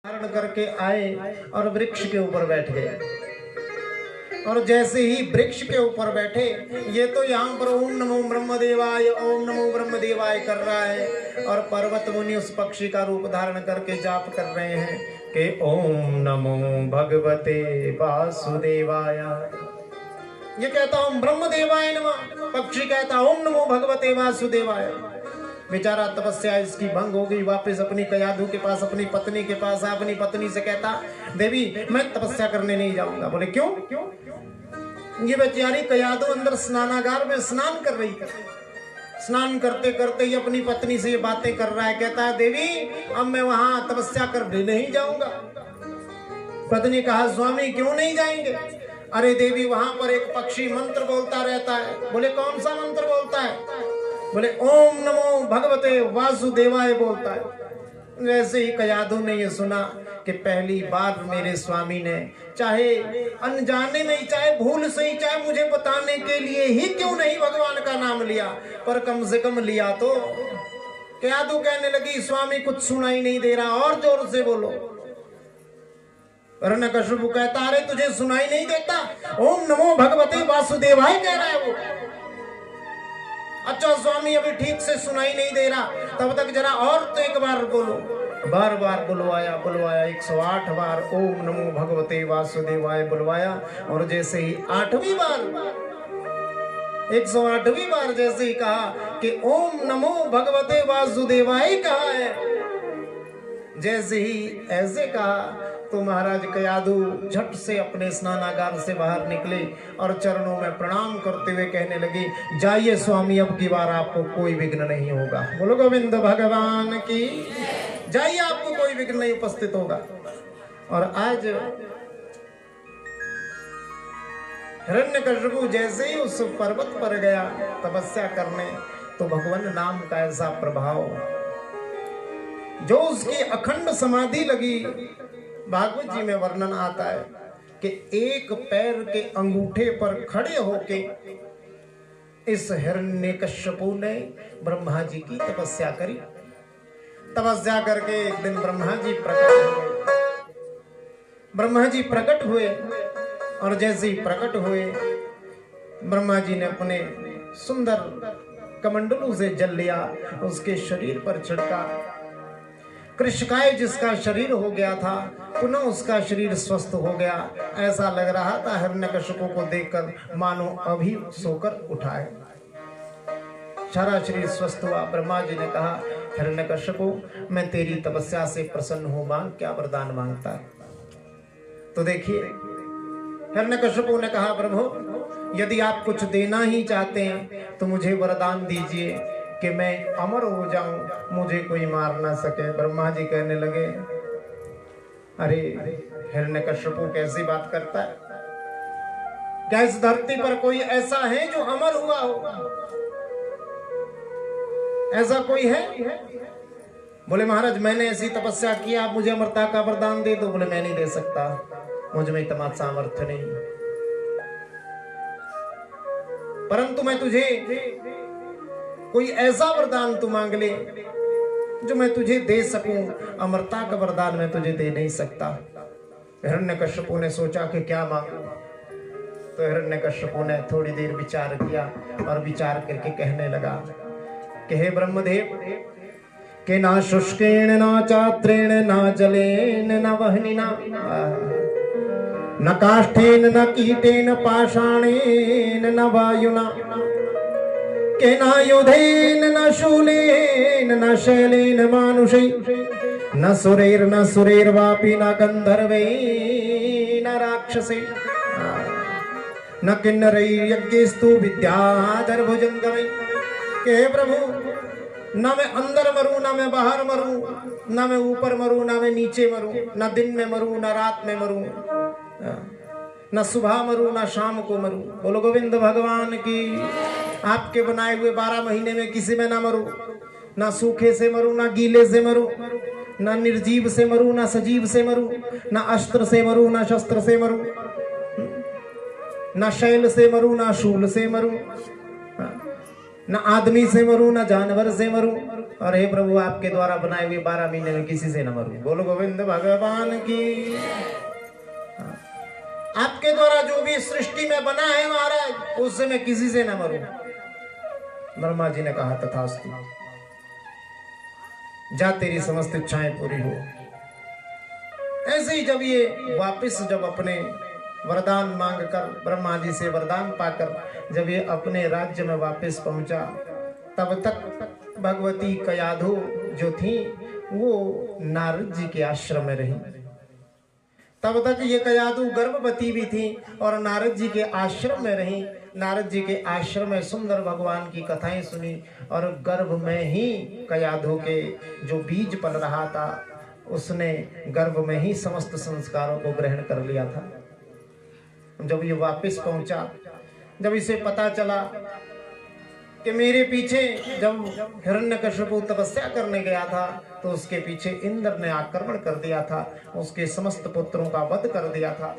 धारण करके आए और वृक्ष के ऊपर बैठ गए। और जैसे ही वृक्ष के ऊपर बैठे, ये तो यहाँ पर ओम नमो ब्रह्मदेवाय ओम नमो ब्रह्मदेवाय कर रहा है, और पर्वत मुनि उस पक्षी का रूप धारण करके जाप कर रहे हैं कि ओम नमो भगवते वासुदेवाय। ये कहता ओम ब्रह्मदेवाय नमः, पक्षी कहता ओम नमो भगवते वासुदेवाय। बेचारा तपस्या इसकी भंग हो गई, वापस अपनी कयाधु के पास, अपनी पत्नी के पास, अपनी पत्नी से कहता देवी मैं तपस्या करने नहीं जाऊंगा। बोले क्यों? ये बेचारी कयाधु अंदर स्नानागार में स्नान कर रही है। स्नान करते करते ही अपनी पत्नी से ये बातें कर रहा है, कहता है देवी अब मैं वहां तपस्या करने नहीं जाऊंगा। पत्नी कहा स्वामी क्यों नहीं जाएंगे? अरे देवी वहां पर एक पक्षी मंत्र बोलता रहता है। बोले कौन सा मंत्र बोलता है? बोले ओम नमो भगवते वासुदेवाय बोलता है। वैसे ही कयाधु ने ये सुना कि पहली बार मेरे स्वामी ने चाहे अनजाने नहीं, चाहे भूल से ही, चाहे मुझे बताने के लिए ही क्यों नहीं भगवान का नाम लिया, पर कम से कम लिया तो। कयाधु कहने लगी स्वामी कुछ सुनाई नहीं दे रहा, और जोर से बोलो। हिरण्यकशिपु कहता अरे तुझे सुनाई नहीं देता? ओम नमो भगवते वासुदेवाय कह रहा है वो। अच्छा स्वामी अभी ठीक से सुनाई नहीं दे रहा, तब तक जरा और तो एक बार बोलो। बार बार बुलवाया 108 बार ओम नमो भगवते वासुदेवाय बुलवाया। और जैसे ही 8वीं बार 108वीं बार जैसे ही कहा कि ओम नमो भगवते वासुदेवाय कहा है, जैसे ही ऐसे कहा तो महाराज कयाधु झट से अपने स्नानागार से बाहर निकले और चरणों में प्रणाम करते हुए कहने लगे जाइए स्वामी अब की बार आपको कोई विघ्न नहीं होगा। बोलो गोविंद भगवान की जाइए, आपको कोई विघ्न नहीं उपस्थित होगा। और आज हिरण्यकशिपु जैसे ही उस पर्वत पर गया तपस्या करने, तो भगवान नाम का ऐसा प्रभाव जो उसकी अखंड समाधि लगी। भागवत जी में वर्णन आता है कि एक पैर के अंगूठे पर खड़े होके इस हिरण्यकशिपु ने ब्रह्मा जी की तपस्या करी। तपस्या करके एक दिन ब्रह्मा जी प्रकट हुए। ब्रह्मा जी प्रकट हुए और जैसे ही प्रकट हुए, ब्रह्मा जी ने अपने सुंदर कमंडलों से जल लिया, उसके शरीर पर छिड़का। कृष्णकाय जिसका शरीर हो गया था, पुनः उसका शरीर स्वस्थ हो गया। ऐसा लग रहा था हिरण्यकशिपु को देखकर मानो अभी सोकर उठा है। सारा शरीर स्वस्थ हुआ। ब्रह्मा जी ने कहा हिरण्यकशिपु मैं तेरी तपस्या से प्रसन्न हूं, मांग क्या वरदान मांगता है। तो देखिए हिरण्यकशिपु ने कहा प्रभु यदि आप कुछ देना ही चाहते हैं तो मुझे वरदान दीजिए कि मैं अमर हो जाऊं, मुझे कोई मार ना सके। ब्रह्मा जी कहने लगे अरे हिरण्यकशिपु कैसी बात करता है? क्या इस धरती पर कोई ऐसा है जो अमर हुआ हो? ऐसा कोई है? बोले महाराज मैंने ऐसी तपस्या की, आप मुझे अमरता का वरदान दे दो। बोले मैं नहीं दे सकता, मुझ में इतना सामर्थ्य नहीं, परंतु मैं तुझे कोई ऐसा वरदान तू मांग ले जो मैं तुझे दे सकूं। अमरता का वरदान मैं तुझे दे नहीं सकता। हिरण्यकशिपु ने सोचा कि क्या मांगूं। तो हिरण्यकशिपु ने थोड़ी देर विचार किया और विचार करके कहने लगा कि हे ब्रह्मदेव के ना शुष्केण ना चात्रेण ना जलेन न वह्निना न काष्ठेन न कीटेन पाषाणेन न वायुना के नायुधेन न शूलेन न शैलेन मानुषै न सुरैर्वापि न गंधर्वै न राक्षसै न किन्नरैर्यज्ञैस्तु विद्याधरभुजंगमै। के प्रभु न मैं अंदर मरूं, न मैं बाहर मरूं, न मैं ऊपर मरूं, न मैं नीचे मरूं, न दिन में मरूं, न रात में मरूं, न सुबह मरूं, न शाम को मरूं। बोलो गोविंद भगवान की। आपके बनाए हुए 12 महीने में किसी में ना मरूं, ना सूखे से मरूं, ना गीले से मरूं, ना निर्जीव से मरूं, ना सजीव से मरूं, ना अस्त्र से मरूं, ना शस्त्र से मरूं, ना शैल से मरूं, ना शूल से मरूं, न आदमी से मरूं न जानवर से मरूं, और हे प्रभु आपके द्वारा बनाए हुए 12 महीने में किसी से न मरूं। बोलो गोविंद भगवान की। आपके द्वारा जो भी सृष्टि में बना है महाराज, उससे मैं किसी से न मरूं। ब्रह्मा जी ने कहा तथास्तु, जा तेरी समस्त इच्छाएं पूरी हो। ऐसे ही जब ये वापस जब अपने वरदान मांगकर, ब्रह्मा जी से वरदान पाकर जब ये अपने राज्य में वापस पहुंचा, तब तक भगवती कयाधु जो थी वो नारद जी के आश्रम में रही। तब तक ये कयाधु गर्भवती भी थी और नारद जी के आश्रम में रही। नारद जी के आश्रम में सुंदर भगवान की कथाएं सुनी और गर्भ में ही कयाधु के जो बीज पल रहा था, उसने गर्भ में ही समस्त संस्कारों को ग्रहण कर लिया था। जब ये वापस पहुंचा, जब इसे पता चला कि मेरे पीछे, जब हिरण्यकश्यप तपस्या करने गया था तो उसके पीछे इंद्र ने आक्रमण कर दिया था, उसके समस्त पुत्रों का वध कर दिया था।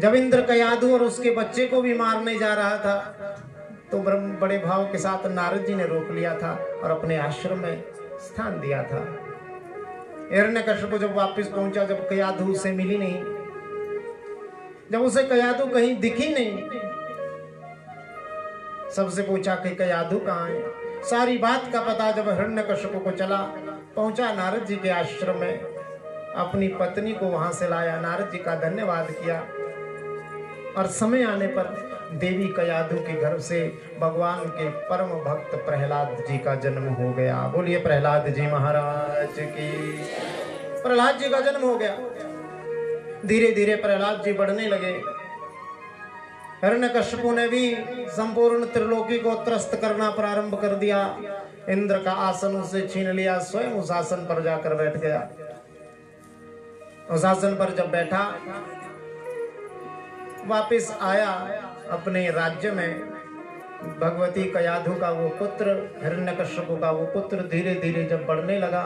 जब इंद्र कयाधु और उसके बच्चे को भी मारने जा रहा था तो बड़े भाव के साथ नारद जी ने रोक लिया था और अपने आश्रम में स्थान दिया था। हिरण्यकश्यप जब वापस पहुंचा, जब कयाधु उसे मिली नहीं, जब उसे कयाधु कहीं दिखी नहीं, सबसे पूछा कि कयाधु कहाँ है। सारी बात का पता जब हिरण्यकश्यप को चला, पहुंचा नारद जी के आश्रम में, अपनी पत्नी को वहां से लाया, नारद जी का धन्यवाद किया और समय आने पर देवी कयाधु के घर से भगवान के परम भक्त प्रहलाद जी का जन्म हो गया। बोलिए प्रहलाद जी महाराज की। प्रहलाद जी का जन्म हो गया। धीरे धीरे प्रहलाद जी बढ़ने लगे। हिरण्यकश्यप ने भी संपूर्ण त्रिलोकी को त्रस्त करना प्रारंभ कर दिया। इंद्र का आसन उसे छीन लिया, स्वयं उस आसन पर जाकर बैठ गया। उस आसन पर जब बैठा, वापिस आया अपने राज्य में, भगवती कयाधु का वो पुत्र, हिरण्यकश्यप का वो पुत्र धीरे धीरे जब बढ़ने लगा,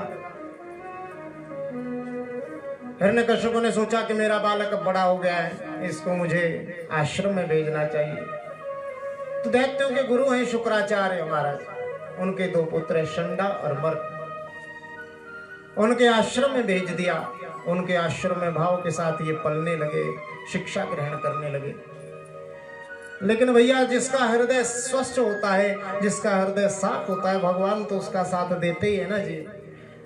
हिरण्यकश्यप ने सोचा कि मेरा बालक अब बड़ा हो गया है, इसको मुझे आश्रम में भेजना चाहिए। तो दैत्यों के गुरु हैं शुक्राचार्य महाराज, उनके 2 पुत्र शंडा और मर्क, उनके आश्रम में भेज दिया। उनके आश्रम में भाव के साथ ये पलने लगे, शिक्षा ग्रहण करने लगे। लेकिन भैया, जिसका हृदय स्वस्थ होता है, जिसका हृदय साफ होता है, भगवान तो उसका साथ देते ही है ना जी।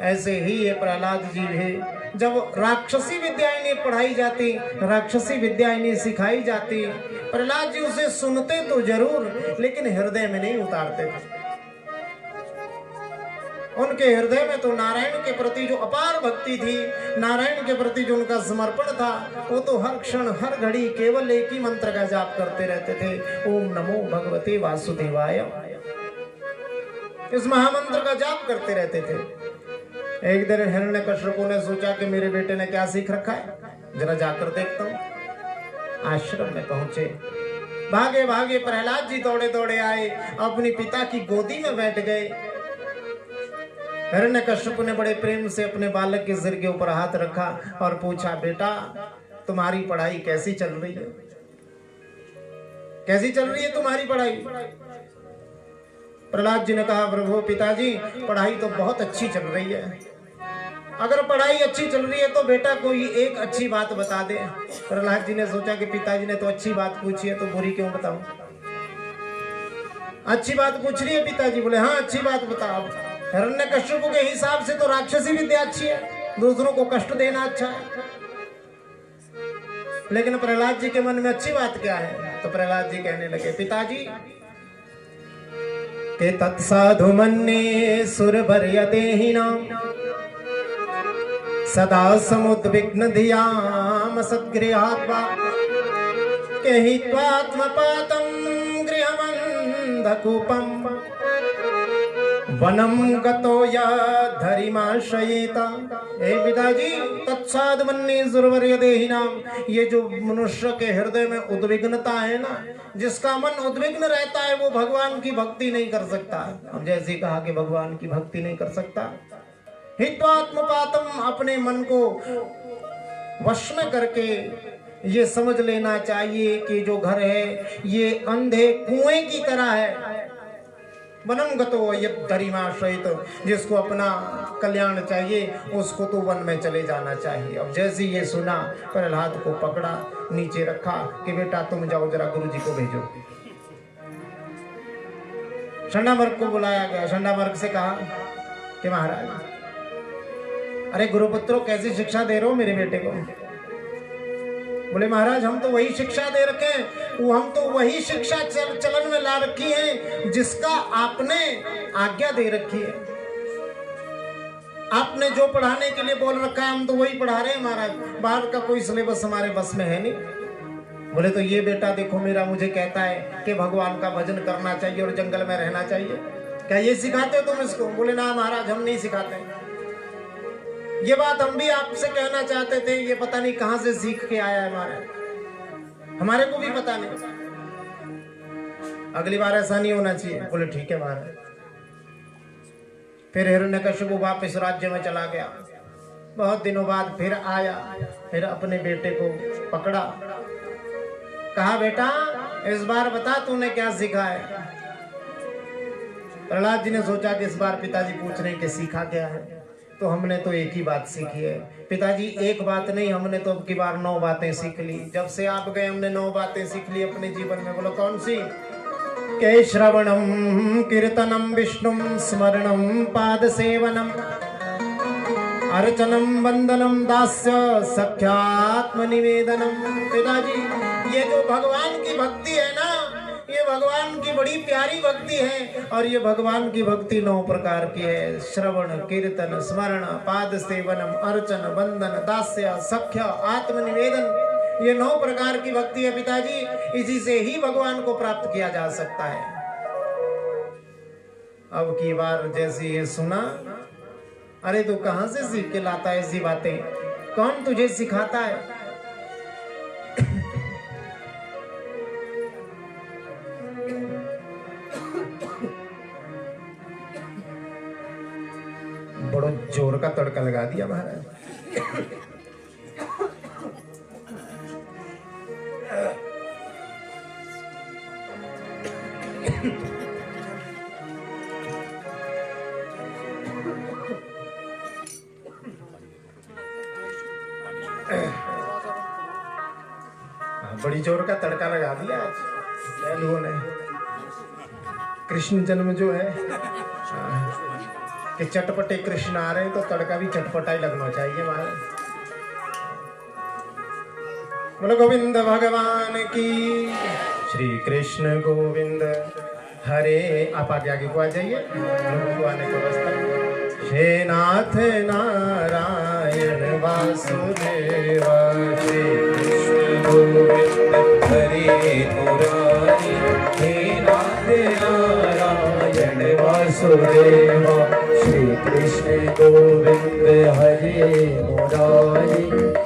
ऐसे ही ये प्रहलाद जी है, जब राक्षसी विद्या इन्हें पढ़ाई जाती, राक्षसी विद्या इन्हें सिखाई जाती, प्रहलाद जी उसे सुनते तो जरूर लेकिन हृदय में नहीं उतारते थे। उनके हृदय में तो नारायण के प्रति जो अपार भक्ति थी, नारायण के प्रति जो उनका समर्पण था, वो तो हर क्षण हर घड़ी केवल एक ही मंत्र का जाप करते रहते थे, ओम नमो भगवते वासुदेवाय। इस महामंत्र का जाप करते रहते थे। एक दिन हिरण्यकश्यप ने सोचा कि मेरे बेटे ने क्या सीख रखा है, जरा जाकर देखता हूं। आश्रम में पहुंचे, भागे भागे प्रहलाद जी दौड़े दौड़े आए, अपने पिता की गोदी में बैठ गए। हिरण्यकश्यप ने बड़े प्रेम से अपने बालक के सिर के ऊपर हाथ रखा और पूछा, बेटा तुम्हारी पढ़ाई कैसी चल रही है? कैसी चल रही है तुम्हारी पढ़ाई? प्रहलाद जी ने कहा, प्रभु पिताजी पढ़ाई तो बहुत अच्छी चल रही है। अगर पढ़ाई अच्छी चल रही है तो बेटा कोई एक अच्छी बात बता दे। प्रहलाद जी ने सोचा कि पिताजी ने तो अच्छी बात पूछी है तो बुरी क्यों बताऊं। अच्छी बात पूछ रही है पिताजी, बोले हाँ अच्छी बात बताओ। हिरण्यकश्यप के हिसाब से तो राक्षसी विद्या अच्छी है, दूसरों को कष्ट देना अच्छा है। लेकिन प्रहलाद जी के मन में अच्छी बात क्या है? तो प्रहलाद जी कहने लगे, पिताजी के तत्साधु मन्ये सुरभर्य देहिनाम सदा समुद्विग्न धियाम सद्गृहात्मा के हित्वात्मपातं गृहमन्धकूपम् वनम गतो यधरिमाश्रयेता। हे पिताजी, तत्साधु मन्ये सुरभर्य देहिनाम, ये जो मनुष्य के हृदय में उद्विग्नता है ना, जिसका मन उद्विग्न रहता है वो भगवान की भक्ति नहीं कर सकता। हम जैसे कहा कि भगवान की भक्ति नहीं कर सकता। हित्वात्मपातम, अपने मन को वश में करके ये समझ लेना चाहिए कि जो घर है ये अंधे कुएं की तरह है। वनम गतो यद्दरिमाश्रयित, जिसको अपना कल्याण चाहिए उसको तो वन में चले जाना चाहिए। अब जैसे ये सुना, प्रहलाद को पकड़ा, नीचे रखा कि बेटा तुम जाओ जरा गुरुजी को भेजो। शंडामर्ग को बुलाया गया। शंडामर्ग से कहा कि महाराज, अरे गुरुपुत्रों कैसी शिक्षा दे रहे हो मेरे बेटे को? बोले महाराज हम तो वही शिक्षा दे रखे हैं, वो हम तो वही शिक्षा चलन में ला रखी है जिसका आपने आज्ञा दे रखी है। आपने जो पढ़ाने के लिए बोल रखा है हम तो वही पढ़ा रहे हैं महाराज, बाहर का कोई सिलेबस हमारे बस में है नहीं। बोले तो ये बेटा देखो मेरा मुझे कहता है कि भगवान का भजन करना चाहिए और जंगल में रहना चाहिए, क्या ये सिखाते हो तुम इसको? बोले ना महाराज हम नहीं सिखाते। ये बात हम भी आपसे कहना चाहते थे, ये पता नहीं कहां से सीख के आया है महाराज, हमारे को भी पता नहीं। अगली बार ऐसा नहीं होना चाहिए। बोले ठीक है महाराज। फिर हिरण्यकशिपु वापस राज्य में चला गया। बहुत दिनों बाद फिर आया, फिर अपने बेटे को पकड़ा, कहा बेटा इस बार बता तूने क्या सीखा है? प्रहलाद जी ने सोचा कि इस बार पिताजी पूछ रहे कि सीखा क्या है, तो हमने तो एक ही बात सीखी है। पिताजी एक बात नहीं, हमने तो अब की बार 9 बातें सीख ली। जब से आप गए हमने 9 बातें सीख ली अपने जीवन में। बोलो कौन सी? के श्रवणम कीर्तनम विष्णुम स्मरणम पाद सेवनम अर्चनम वंदनम दास्य सख्यात्म निवेदनम। पिताजी ये जो भगवान की भक्ति है ना, ये भगवान की बड़ी प्यारी भक्ति है, और ये भगवान की भक्ति 9 प्रकार की है। श्रवण कीर्तन स्मरण पाद सेवनम अर्चन वंदन दास्य सख्य आत्मनिवेदन, ये 9 प्रकार की भक्ति है पिताजी। इसी से ही भगवान को प्राप्त किया जा सकता है। अब की बार जैसे ये सुना, अरे तू कहां से सीख के लाता है ऐसी बातें? कौन तुझे सिखाता है? बड़ा जोर का तड़का लगा दिया महाराज। बड़ी जोर का तड़का लगा दिया आज लोगों ने। कृष्ण जन्म जो है कि चटपटे कृष्ण आ रहे हैं तो तड़का भी चटपटा ही लगना चाहिए महाराज। बोलो गोविंद भगवान की। श्री कृष्ण गोविंद हरे। आप आगे को आ जाइए, लोगों को आने को रास्ता। हे नाथ नारायण वासुदेव श्री कृष्ण गोविंद हरे मुरारी। हे नाथ नारायण वासुदेव श्री कृष्ण गोविंद हरे मुरारी।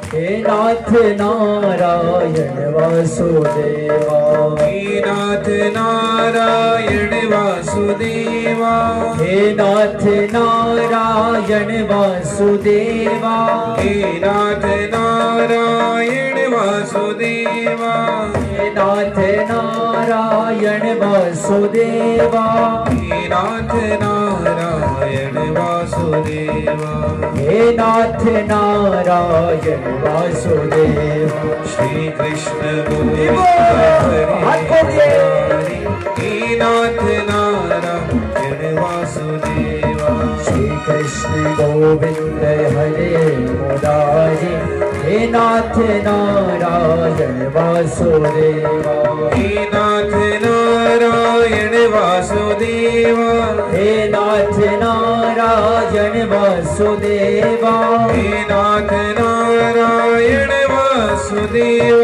हे नाथ नारायण वासुदेवा। हे नाथ नारायण वासुदेवा। हे नाथ नारायण वासुदेवा। हे नाथ नारायण वासुदेवा। हे नाथ नारायण वासुदेवा। हे नाथ नारायण वासुदेवा। हे नाथ नारायण वासुदेवा। श्री कृष्ण गोविंद हरे मुरारी। हे नाथ नारायण वासुदेवा। श्री कृष्ण गोविंद हरे मुरारी। हे नाथ नारायण वासुदेवा। हे नाथ नारायण वासुदेवा। हे नाथ नारायण वासुदेवा। हे नाथ नारायण वासुदेवा।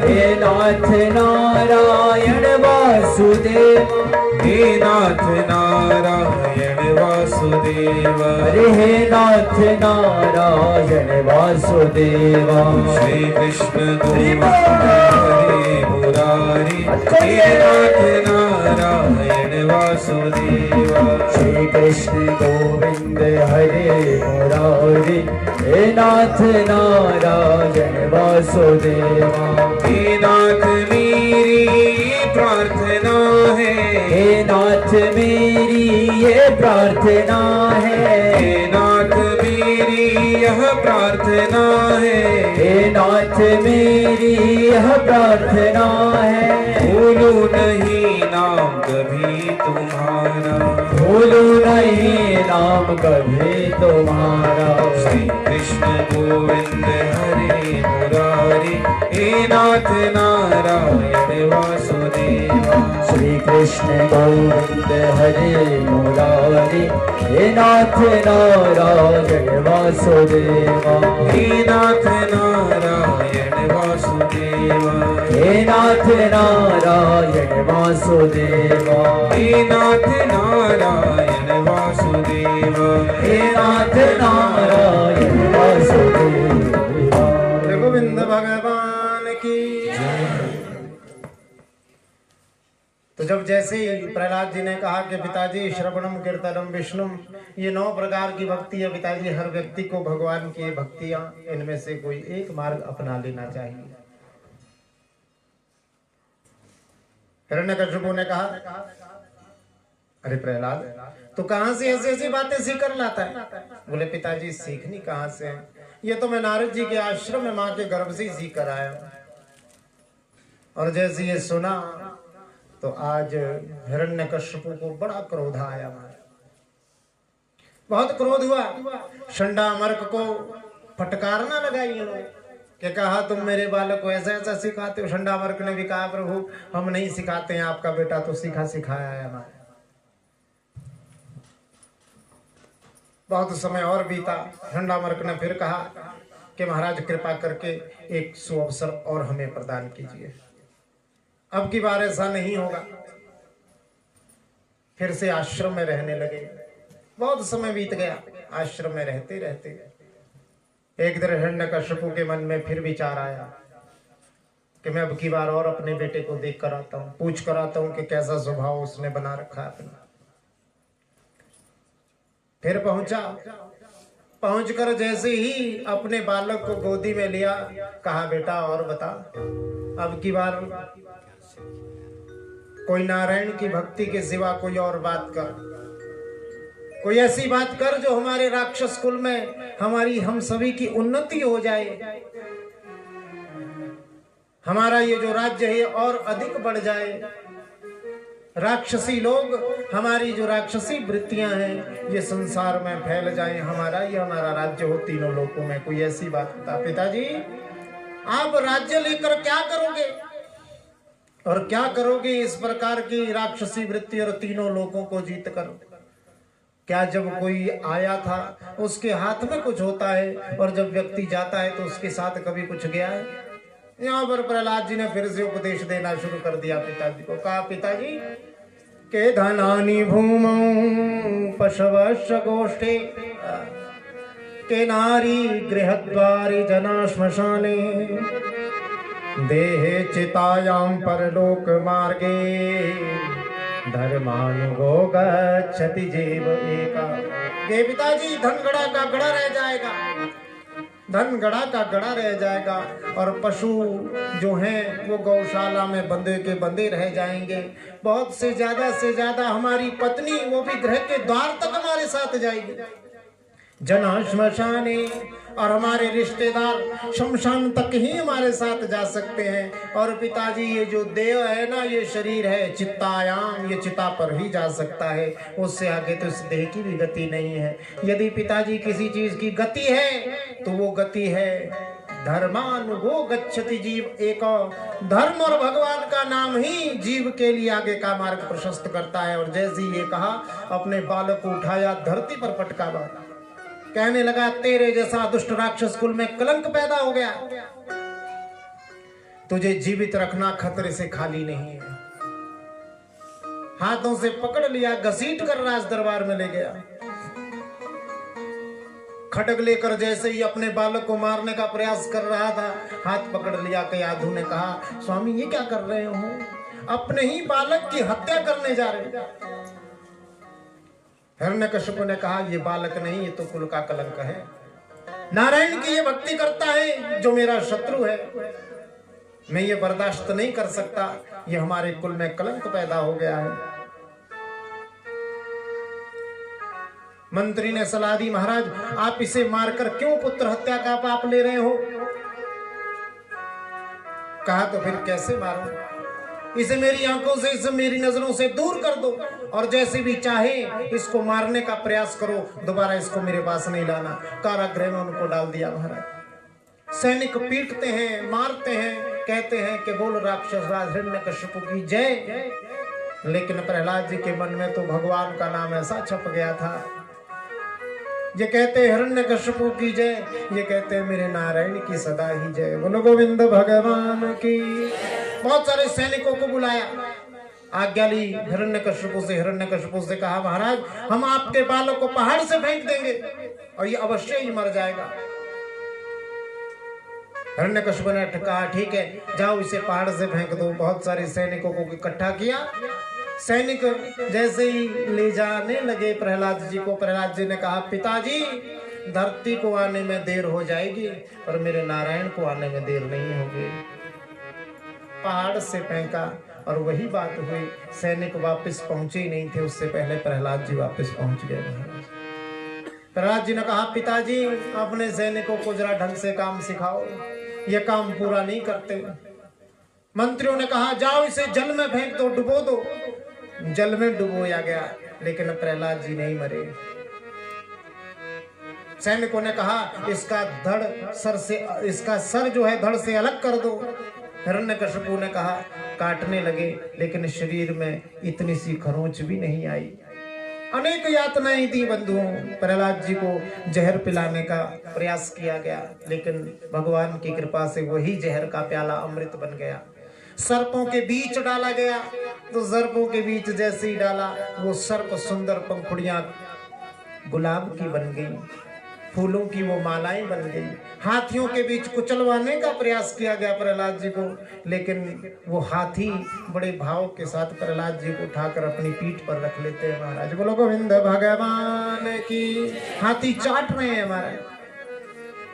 हे नाथ नारायण वासुदेवा। हे नाथ नारायण वासुदेवा। हरे हे नाथ नारायण वासुदेवा। श्री कृष्ण गोविंद हरे मुरारी। हे नाथ नारायण वासुदेवा। श्री कृष्ण गोविंद हरे मुरारी, हे नाथ नारायण वासुदेवा। हे नाथ मेरी प्रार्थना है, हे नाथ मेरी ये प्रार्थना है, हे नाथ मेरी यह प्रार्थना है, हे नाथ मेरी यह प्रार्थना है। भूलूं नहीं नाम कभी तुम्हारा, भूलूं नहीं नाम कभी तुम्हारा। श्री कृष्ण गोविंद हरे मुरारी, हे नाथ नारायण वासुदेवा। श्री कृष्ण गोविंद हरे मुरारी, हे नाथ नारायण वासुदेवा। हे नाथ नारायण वासुदेवा, हे नाथ नारायण वासुदेवा। हे नाथ नारायण वासुदेवा, हे नाथ नारायण वासुदेवा। गोविंद भगवान की। तो जब जैसे ही प्रहलाद जी ने कहा कि पिताजी श्रवणम कीर्तनम विष्णुम, ये 9 प्रकार की भक्ति है पिताजी, हर व्यक्ति को भगवान की भक्तियां, इनमें से कोई एक मार्ग अपना लेना चाहिए। हिरण्यकशिपु ने कहा, अरे प्रहलाद तो कहां से ऐसी ऐसी बातें सीख कर लाता है? बोले पिताजी सीखनी कहां से है, ये तो मैं नारद जी के आश्रम में मां के गर्भ से ही सीख कर आया हूं। और जैसे ये सुना तो आज हिरण्यकशिपु को बड़ा क्रोध आया, बहुत क्रोध हुआ। शंडामर्क को फटकारना लगाई इन्होंने कि कहा तुम मेरे बालक को ऐसा ऐसा सिखाते हो। शंडामर्क ने भी कहा प्रभु हम नहीं सिखाते हैं, आपका बेटा तो सीखा सिखाया है हमारे। बहुत समय और बीता, शंडामर्क ने फिर कहा कि महाराज कृपा करके एक सुअवसर और हमें प्रदान कीजिए, अब की बार ऐसा नहीं होगा। फिर से आश्रम में रहने लगे। बहुत समय बीत गया, आश्रम में रहते रहते एक दिन हिरण्यकशिपु के मन में फिर विचार आया कि मैं अब की बार और अपने बेटे को देख कर आता हूं, पूछ कर आता हूं कि कैसा स्वभाव उसने बना रखा है अपना। फिर पहुंचकर जैसे ही अपने बालक को गोदी में लिया, कहा बेटा और बता, अब की बार कोई नारायण की भक्ति के सिवा कोई और बात कर, कोई ऐसी बात कर जो हमारे राक्षस कुल में हमारी हम सभी की उन्नति हो जाए, हमारा ये जो राज्य है और अधिक बढ़ जाए, राक्षसी लोग, हमारी जो राक्षसी वृत्तियां हैं ये संसार में फैल जाए, हमारा राज्य हो तीनों लोकों में। कोई ऐसी बात बता। पिताजी आप राज्य लेकर क्या करोगे और क्या करोगे इस प्रकार की राक्षसी वृत्ति और तीनों लोकों को जीत कर? क्या जब कोई आया था उसके हाथ में कुछ होता है और जब व्यक्ति जाता है तो उसके साथ कभी कुछ गया है? यहाँ पर प्रहलाद जी ने फिर से उपदेश देना शुरू कर दिया पिताजी को। कहा पिताजी के धनानि भूमौ पशवश्च गोष्ठे, के नारी गृहद्वारि जना श्मशाने, देहे चितायां परलोक मार्गे, धर्मानुगो गच्छति जीव एका। ये पिताजी धन गड़ा का गड़ा रह जाएगा, धन गड़ा का गड़ा रह जाएगा और पशु जो हैं वो गौशाला में बंधे के बंधे रह जाएंगे। बहुत से ज्यादा हमारी पत्नी वो भी गृह के द्वार तक हमारे साथ जाएगी, जना श्मशाने, और हमारे रिश्तेदार शमशान तक ही हमारे साथ जा सकते हैं। और पिताजी ये जो देह है ना, ये शरीर है चित्तायाम, ये चिता पर ही जा सकता है, उससे आगे तो इस देह की भी गति नहीं है। यदि पिताजी किसी चीज की गति है तो वो गति है धर्मान वो गच्छति जीव एक। धर्म और भगवान का नाम ही जीव के लिए आगे का मार्ग प्रशस्त करता है। और जैसे ये कहा, अपने बालक को उठाया, धरती पर पटकावा, कहने लगा तेरे जैसा दुष्ट राक्षस कुल में कलंक पैदा हो गया, तुझे जीवित रखना खतरे से खाली नहीं है। हाथों से पकड़ लिया, घसीट कर राज दरबार में ले गया। खड्ग लेकर जैसे ही अपने बालक को मारने का प्रयास कर रहा था, हाथ पकड़ लिया। कयाधु ने कहा, स्वामी ये क्या कर रहे हो? अपने ही बालक की हत्या करने जा रहे। हिरण्यकशिपु ने कहा ये बालक नहीं, ये तो कुल का कलंक है। नारायण की ये भक्ति करता है जो मेरा शत्रु है, मैं ये बर्दाश्त नहीं कर सकता, ये हमारे कुल में कलंक पैदा हो गया है। मंत्री ने सलाह दी, महाराज आप इसे मारकर क्यों पुत्र हत्या का पाप ले रहे हो? कहा तो फिर कैसे मारूं? इसे मेरी आंखों से, इसे मेरी नजरों से दूर कर दो, और जैसे भी चाहे इसको मारने का प्रयास करो, दोबारा इसको मेरे पास नहीं लाना। कारागृह में उनको डाल दिया महाराज। सैनिक पीटते हैं, मारते हैं, कहते हैं कि बोल राक्षस राज हिरण्यकशिपु की जय। लेकिन प्रहलाद जी के मन में तो भगवान का नाम ऐसा छप गया था। ये कहते हिरण्यकशिपु की जय, ये कहते मेरे नारायण की सदा ही जय। बोलो गोविंद भगवान की। बहुत सारे सैनिकों को बुलाया, आज्ञा ली हिरण्यकशिपु से। हिरण्यकशिपु से कहा महाराज हम आपके बालक को पहाड़ से फेंक देंगे और ये अवश्य ही मर जाएगा। हिरण्यकशिपु ने कहा ठीक है, जाओ इसे पहाड़ से फेंक दो। बहुत सारे सैनिकों को इकट्ठा किया। सैनिक जैसे ही ले जाने लगे प्रहलाद जी को, प्रहलाद जी ने कहा पिताजी धरती को आने में देर हो जाएगी पर मेरे नारायण को आने में देर नहीं होगी। पहाड़ से फेंका और वही बात हुई। सैनिक वापस पहुंचे ही नहीं थे, उससे पहले प्रहलाद जी वापस पहुंच गए। प्रहलाद जी ने कहा पिताजी अपने सैनिकों को जरा ढंग से काम सिखाओ, ये काम पूरा नहीं करते। मंत्रियों ने कहा जाओ इसे जल में फेंक दो, डुबो दो। जल में डुबोया गया, लेकिन प्रहलाद जी नहीं मरे। सैनिकों ने कहा इसका धड़ सर से, इसका सर जो है धड़ से अलग कर दो। हिरण्यकशिपु ने कहा काटने लगे, लेकिन शरीर में इतनी सी खरोंच भी नहीं आई। अनेक यातनाएं दी बंधुओं। प्रहलाद जी को जहर पिलाने का प्रयास किया गया, लेकिन भगवान की कृपा से वही जहर का प्याला अमृत बन गया। सर्पों के बीच डाला गया तो सर्पों के बीच जैसे ही डाला वो सर्प सुंदर पंखुड़ियां गुलाब की बन गई, फूलों की वो मालाएं बन गई। हाथियों के बीच कुचलवाने का प्रयास किया गया प्रहलाद जी को, लेकिन वो हाथी बड़े भाव के साथ प्रहलाद जी को उठाकर अपनी पीठ पर रख लेते हैं। महाराज बोलो गोविंद भगवान की। हाथी चाट रहे हैं महाराज,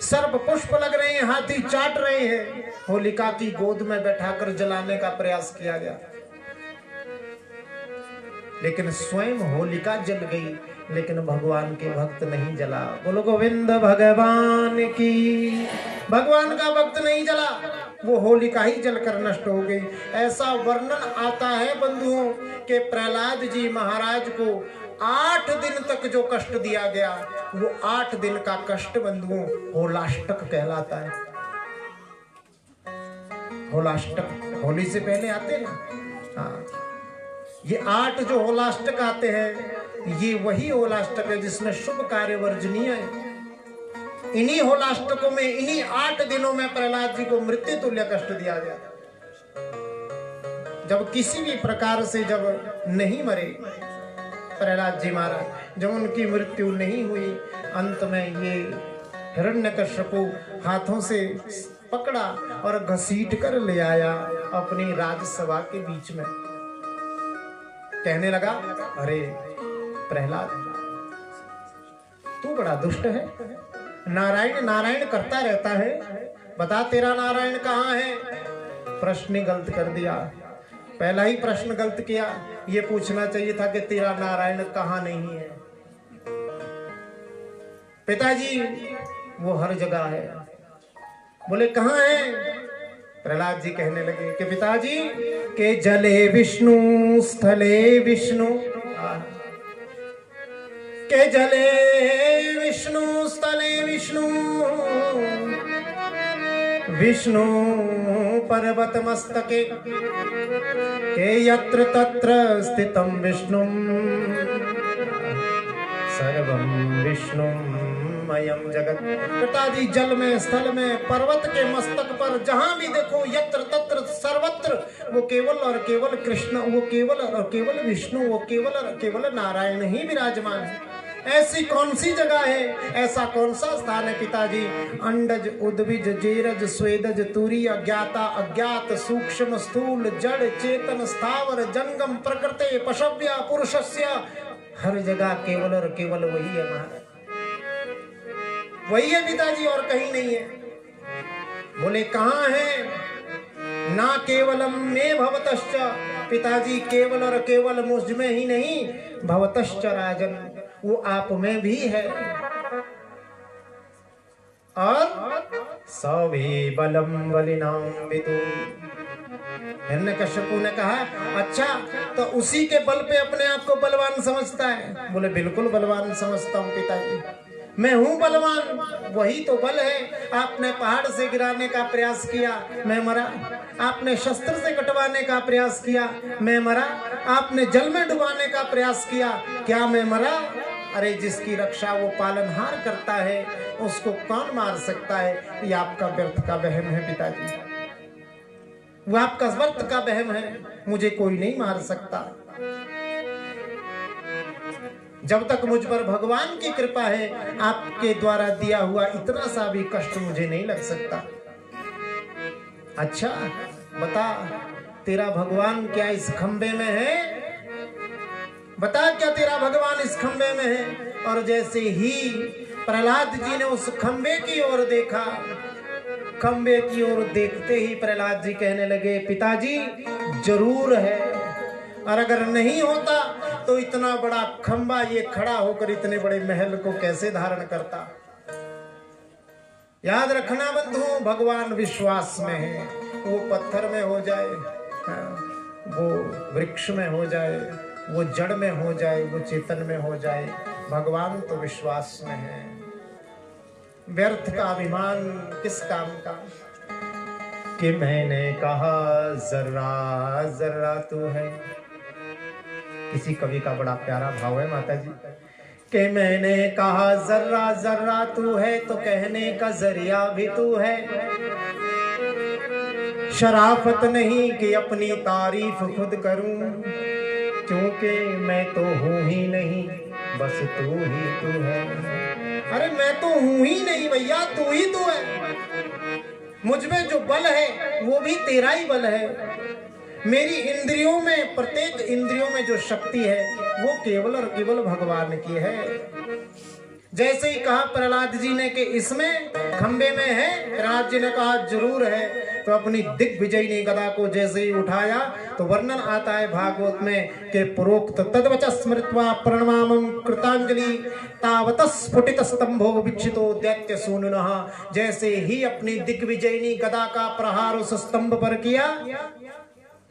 सर्प पुष्प लग रहे हैं, हाथी चाट रहे हैं। होलिका की गोद में बैठाकर जलाने का प्रयास किया गया, लेकिन स्वयं होलिका जल गई, लेकिन भगवान के भक्त नहीं जला। बोलो गोविंद भगवान की। भगवान का भक्त नहीं जला, वो होलिका ही जलकर नष्ट हो गई। ऐसा वर्णन आता है बंधुओं कि प्रहलाद जी महाराज को 8 दिन तक जो कष्ट दिया गया, वो 8 दिन का कष्ट बंधुओं होलाष्टक कहलाता है। होलाष्टक होली से पहले आते ना, हाँ, ये 8 जो होलाष्टक आते हैं ये वही होलाष्टक है जिसमें शुभ कार्य वर्जनीय है। इन्हीं होलाष्टकों में, इन्हीं 8 दिनों में प्रहलाद जी को मृत्यु तुल्य कष्ट दिया गया। जब किसी भी प्रकार से जब नहीं मरे प्रहलाद जी महाराज, जब उनकी मृत्यु नहीं हुई, अंत में ये हिरण्यकशिपु हाथों से पकड़ा और घसीट कर ले आया अपनी राजसभा के बीच में। कहने लगा अरे प्रहलाद तू बड़ा दुष्ट है, नारायण नारायण करता रहता है, बता तेरा नारायण कहाँ है? प्रश्न ही गलत कर दिया, पहला ही प्रश्न गलत किया। ये पूछना चाहिए था कि तेरा नारायण कहाँ नहीं है। पिताजी वो हर जगह है। बोले कहाँ है? प्रहलाद जी कहने लगे कि पिताजी के जले विष्णु स्थले विष्णु, के जले विष्णु स्थले विष्णु, विष्णु पर्वत मस्तके, के यत्र तत्र स्थितं विष्णु, सर्वं विष्णुमयं जगत्। पिताजी जल में, स्थल में, पर्वत के मस्तक पर जहां भी देखो यत्र तत्र सर्वत्र वो केवल और केवल कृष्ण, वो केवल और केवल विष्णु, वो केवल और केवल नारायण ही विराजमान है। ऐसी कौन सी जगह है, ऐसा कौन सा स्थान है पिताजी? अंडज उद्भिज जेरज स्वेदज तुरीय ज्ञाता अज्ञात सूक्ष्म स्थूल जड़ चेतन स्थावर जंगम प्रकृते पशव्य पुरुषस्य हर जगह केवल और केवल वही है महाराज, वही है पिताजी, और कहीं नहीं है। बोले कहाँ है? ना केवलम में भवतश्च, पिताजी केवल और केवल मुझ में ही नहीं, भवतश्च राजन, वो आप में भी है। और सभी बलम बलिनाम विदु, हिरण्यकश्यपु ने कहा अच्छा तो उसी के बल पे अपने आप को बलवान समझता है? बोले बिल्कुल बलवान समझता हूँ पिताजी, मैं हूं बलवान, वही तो बल है। आपने पहाड़ से गिराने का प्रयास किया, मैं मरा। आपने शस्त्र से कटवाने का प्रयास किया, मैं मरा। आपने जल में डुबाने का प्रयास किया, क्या मैं मरा? अरे जिसकी रक्षा वो पालनहार करता है, उसको कौन मार सकता है? ये आपका व्यर्थ का वहम है पिताजी, वो आपका व्यर्थ का वहम है, मुझे कोई नहीं मार सकता। जब तक मुझ पर भगवान की कृपा है, आपके द्वारा दिया हुआ इतना सा भी कष्ट मुझे नहीं लग सकता। अच्छा बता, तेरा भगवान क्या इस खंबे में है? बता क्या तेरा भगवान इस खंबे में है? और जैसे ही प्रहलाद जी ने उस खंबे की ओर देखा, खंबे की ओर देखते ही प्रहलाद जी कहने लगे पिताजी जरूर है, और अगर नहीं होता तो इतना बड़ा खंबा ये खड़ा होकर इतने बड़े महल को कैसे धारण करता। याद रखना बंधुओं, भगवान विश्वास में है, वो पत्थर में हो जाए, वो वृक्ष में हो जाए, वो जड़ में हो जाए, वो चेतन में हो जाए, भगवान तो विश्वास में है। व्यर्थ का अभिमान किस काम का? कि मैंने कहा जर्रा जर्रा तू है। किसी कवि का बड़ा प्यारा भाव है माता जी, कि मैंने कहा जर्रा जर्रा तू है, तो कहने का जरिया भी तू है। शराफत नहीं कि अपनी तारीफ खुद करूं, क्योंकि मैं तो हूं ही नहीं, बस तू ही तू है। अरे मैं तो हूं ही नहीं भैया, तू ही तू है। मुझ में जो बल है वो भी तेरा ही बल है। मेरी इंद्रियों में, प्रत्येक इंद्रियों में जो शक्ति है वो केवल और केवल भगवान की है। जैसे ही कहा प्रहलाद जी ने कि इसमें खंबे में है, प्रहलाद जी ने कहा जरूर है, तो अपनी दिग्विजयिनी गदा को जैसे ही उठाया तो वर्णन आता है भागवत में कि पुरोक्त तद्वच स्मृत्वा प्रणमामं कृतांजलि तावत स्फुटित स्तंभो विक्षितो दैत्य सूनुनः। जैसे ही अपनी दिग्विजयिनी गदा का प्रहार उस स्तंभ पर किया,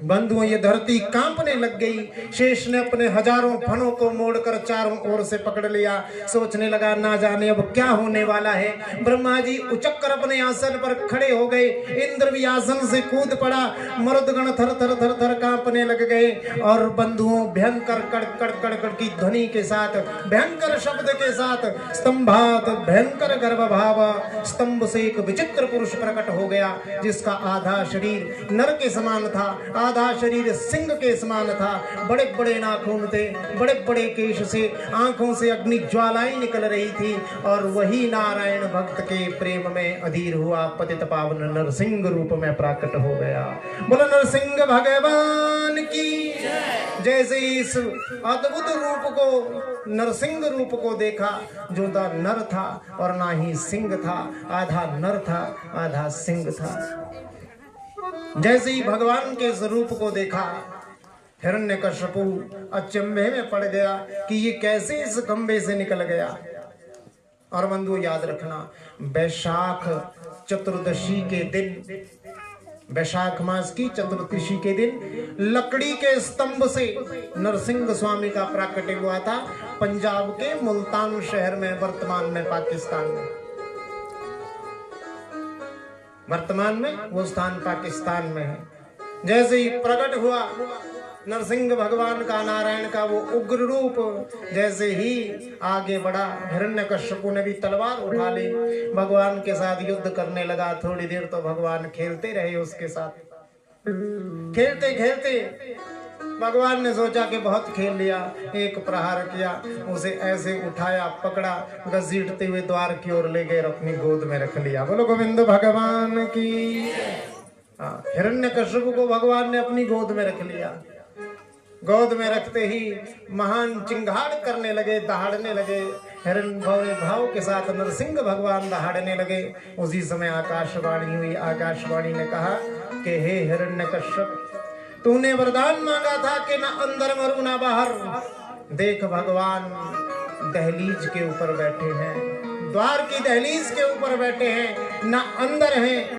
बंधुओं ये धरती कांपने लग गई। शेष ने अपने हजारों फनों को मोड़कर चारों ओर से पकड़ लिया, सोचने लगा ना जाने अब क्या होने वाला है। ब्रह्मा जी उचक्कर अपने आसन पर खड़े हो गए, इंद्र भी आसन से कूद पड़ा, मरुदगण थर थर थर थर कांपने लग गए। और बंधुओं भयंकर कड़कड़ कड़कड़ की ध्वनि के साथ, भयंकर शब्द के साथ, स्तंभात भयंकर गर्भभाव, स्तंभ से एक विचित्र पुरुष प्रकट हो गया, जिसका आधा शरीर नर के समान था, आधा शरीर सिंह के समान था। बड़े बड़े नाखून थे, बड़े बड़े केश से, आंखों से अग्नि ज्वालाएं निकल रही थी, और वही नारायण भक्त के प्रेम में अधीर हुआ पतित पावन नरसिंह रूप में प्रकट हो गया। बोलो नरसिंह भगवान की। जैसे इस अद्भुत रूप को, नरसिंह रूप को देखा, जो ना नर था और ना ही सिंह था, आधा नर था आधा सिंह था। जैसे ही भगवान के स्वरूप को देखा, हिरण्यकश्यपु अचंभे में पड़ गया कि ये कैसे इस खंबे से निकल गया। और बंधु याद रखना, वैशाख चतुर्दशी के दिन, वैशाख मास की चतुर्दशी के दिन लकड़ी के स्तंभ से नरसिंह स्वामी का प्राकट्य हुआ था, पंजाब के मुल्तान शहर में, वर्तमान में पाकिस्तान में। वर्तमान में वो स्थान पाकिस्तान में है। जैसे ही प्रकट हुआ नरसिंह भगवान का, नारायण का वो उग्र रूप, जैसे ही आगे बढ़ा, हिरण्यकश्यपु ने भी तलवार उठा ली, भगवान के साथ युद्ध करने लगा। थोड़ी देर तो भगवान खेलते रहे उसके साथ। खेलते खेलते भगवान ने सोचा कि बहुत खेल लिया, एक प्रहार किया, उसे ऐसे उठाया, पकड़ा, घसीटते हुए द्वार की ओर ले गए, अपनी गोद में रख लिया। बोलो गोविंद भगवान की। हिरण्यकश्यप को भगवान ने अपनी गोद में रख लिया। गोद में रखते ही महान चिंगाड़ करने लगे, दहाड़ने लगे। हिरण्य भाव के साथ नरसिंह भगवान दहाड़ने लगे। उसी समय आकाशवाणी हुई। आकाशवाणी ने कहा कि हे हिरण्यकश्यप, तूने वरदान मांगा था कि ना अंदर मरूं ना बाहर। देख भगवान दहलीज के ऊपर बैठे हैं, द्वार की दहलीज के ऊपर बैठे हैं, ना अंदर हैं